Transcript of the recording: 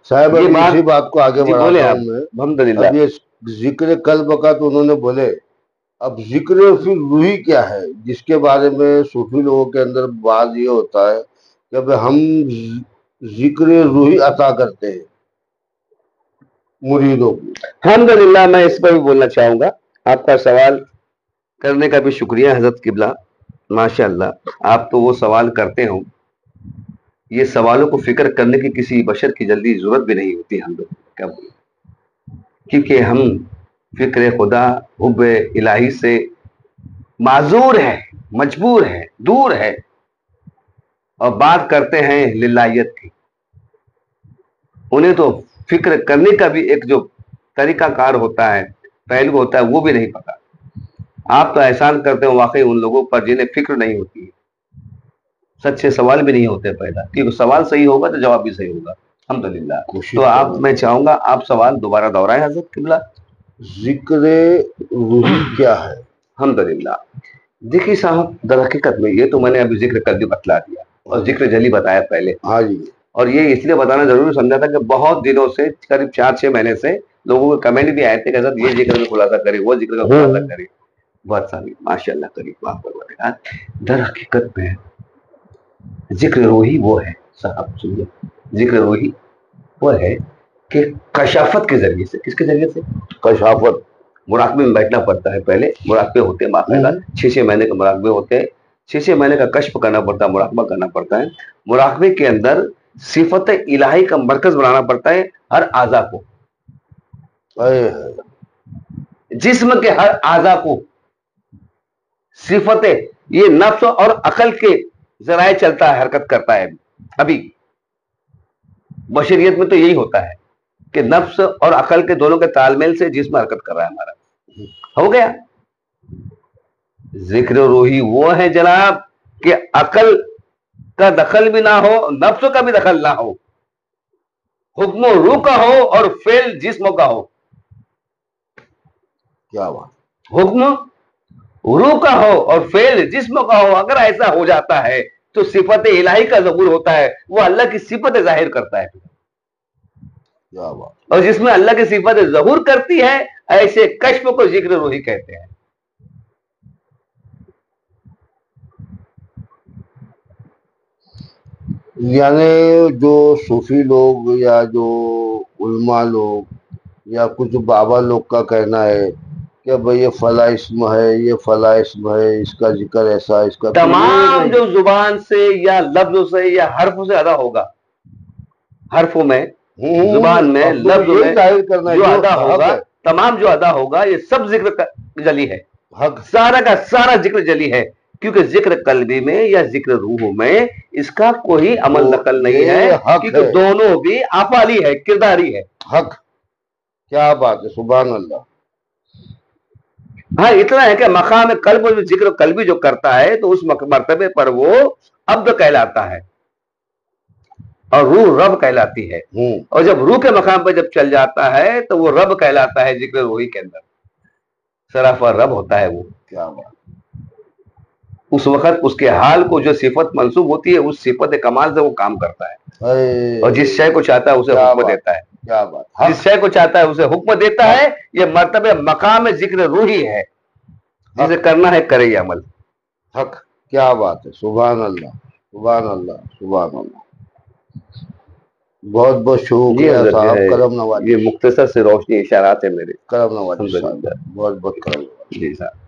صاحب یہ ابھی بات اسی بات کو آگے جی بڑھاتا بولے آپ، ہوں میں. الحمدللہ. اب یہ ذکر قلب کا تو انہوں نے بولے، اب ذکر پھر روحی کیا ہے، جس کے بارے میں صوفی لوگوں کے اندر بعض یہ ہوتا ہے کہ اب ہم ذکر روحی عطا کرتے ہیں مریدوں کو. الحمدللہ میں اس پر بھی بولنا چاہوں گا. آپ کا سوال کرنے کا بھی شکریہ حضرت قبلہ. ماشاء اللہ آپ تو وہ سوال کرتے ہو، یہ سوالوں کو فکر کرنے کی کسی بشر کی جلدی ضرورت بھی نہیں ہوتی ہم لوگ کیا بولیں، کیونکہ ہم فکر خدا حب الہی سے معذور ہے، مجبور ہے، دور ہے، اور بات کرتے ہیں للہیت کی. انہیں تو فکر کرنے کا بھی ایک جو طریقہ کار ہوتا ہے، پہلو ہوتا ہے، وہ بھی نہیں پتا. آپ تو احسان کرتے ہو واقعی ان لوگوں پر جنہیں فکر نہیں ہوتی ہے. سچے سوال بھی نہیں ہوتے پیدا، کیونکہ سوال صحیح ہوگا تو جواب بھی صحیح ہوگا. الحمدللہ. تو آپ، میں چاہوں گا آپ سوال دوبارہ دہرائیں حضرت قبلہ. ذکر روحی کیا ہے؟ الحمدللہ. دیکھیے صاحب، در حقیقت میں یہ تو میں نے ابھی ذکر کر دی، بتلا دیا، اور ذکر جلی بتایا پہلے. ہاں جی. اور یہ اس لیے بتانا ضروری سمجھا تھا کہ بہت دنوں سے، قریب 4-6 مہینے سے لوگوں کے کمنٹ بھی آئے تھے کہ حضرت یہ ذکر کا خلاصہ کرے، وہ ذکر کا خلاصہ کرے. بہت ساری ماشاء اللہ قریب آپ پر. در حقیقت میں ذکر روحی وہ ہے صاحب، سنیے، ذکر روحی وہ ہے کہ کشافت کے ذریعے سے. کس کے ذریعے سے؟ کشافت. مراقبے میں بیٹھنا پڑتا ہے. پہلے مراقبے ہوتے ہیں باقاعدہ، 6-6 مہینے کے مراقبے ہوتے ہیں. 6-6 مہینے کا کشف کرنا پڑتا ہے، مراقبہ کرنا پڑتا ہے. مراقبے کے اندر صفت الہی کا مرکز بنانا پڑتا ہے ہر اعضا کو، جسم کے ہر اعضا کو. صفت یہ نفس اور عقل کے ذرائع چلتا ہے، حرکت کرتا ہے. ابھی بشریت میں تو یہی ہوتا ہے کہ نفس اور عقل کے دونوں کے تال میل سے جسم حرکت کر رہا ہے ہمارا. ہو گیا. ذکر روحی وہ ہے جناب کہ عقل کا دخل بھی نہ ہو، نفس کا بھی دخل نہ ہو، حکم روح کا ہو اور فعل جسم کا ہو. کیا بات. حکم روح کا ہو اور فعل جسم کا ہو. اگر ایسا ہو جاتا ہے تو صفت الہی کا ظہور ہوتا ہے، وہ اللہ کی صفت ظاہر کرتا ہے. کیا بات. اور جس میں اللہ کی صفت ظہور کرتی ہے، ایسے کشف کو ذکر روحی کہتے ہیں. یعنی جو صوفی لوگ یا جو علماء لوگ یا کچھ بابا لوگ کا کہنا ہے کہ بھئی یہ فلاں اسم ہے، یہ فلاں اسم ہے، اس کا ذکر ایسا، اس کا، تو یہ تمام نہیں. جو زبان سے یا لفظوں سے یا حرف سے ادا ہوگا، حرفوں میں، زبان میں، اب تو لفظ یہی میں ظاہر کرنا ہے جو جو ادا حق ہوگا، ہے. تمام جو ادا ہوگا، یہ سب ذکر جلی ہے. حق. سارا کا سارا ذکر جلی ہے، کیونکہ ذکر قلبی میں یا ذکر روح میں اس کا کوئی عمل تو نقل نہیں ہے، یہ حق کیونکہ ہے. دونوں بھی افعالی ہے، کرداری ہے. حق. کیا بات ہے، سبحان اللہ. ہاں اتنا ہے کہ مقام قلب میں ذکر قلبی جو کرتا ہے تو اس مرتبے پر وہ عبد کہلاتا ہے اور روح رب کہلاتی ہے. اور جب روح کے مقام پہ جب چل جاتا ہے تو وہ رب کہلاتا ہے. ذکر روحی کے اندر سراپا رب ہوتا ہے وہ. کیا بات. اس وقت اس کے حال کو جو صفت منسوب ہوتی ہے، اس صفت کمال سے وہ کام کرتا ہے، اور جس شے کو چاہتا ہے اسے حکم دیتا ہے. کیا بات. جس شے کو چاہتا ہے اسے حکم دیتا ہے. یہ مرتبہ مقام ذکر روحی ہے، جسے کرنا ہے کرے یہ عمل. حق. کیا بات ہے، سبحان اللہ، سبحان اللہ، سبحان اللہ. بہت بہت شکریہ صاحب، کرم نوازی. یہ مختصر سے روشنی اشارات ہے میرے. کرم نوازی صاحب، بہت بہت کرم نوازی. جی صاحب.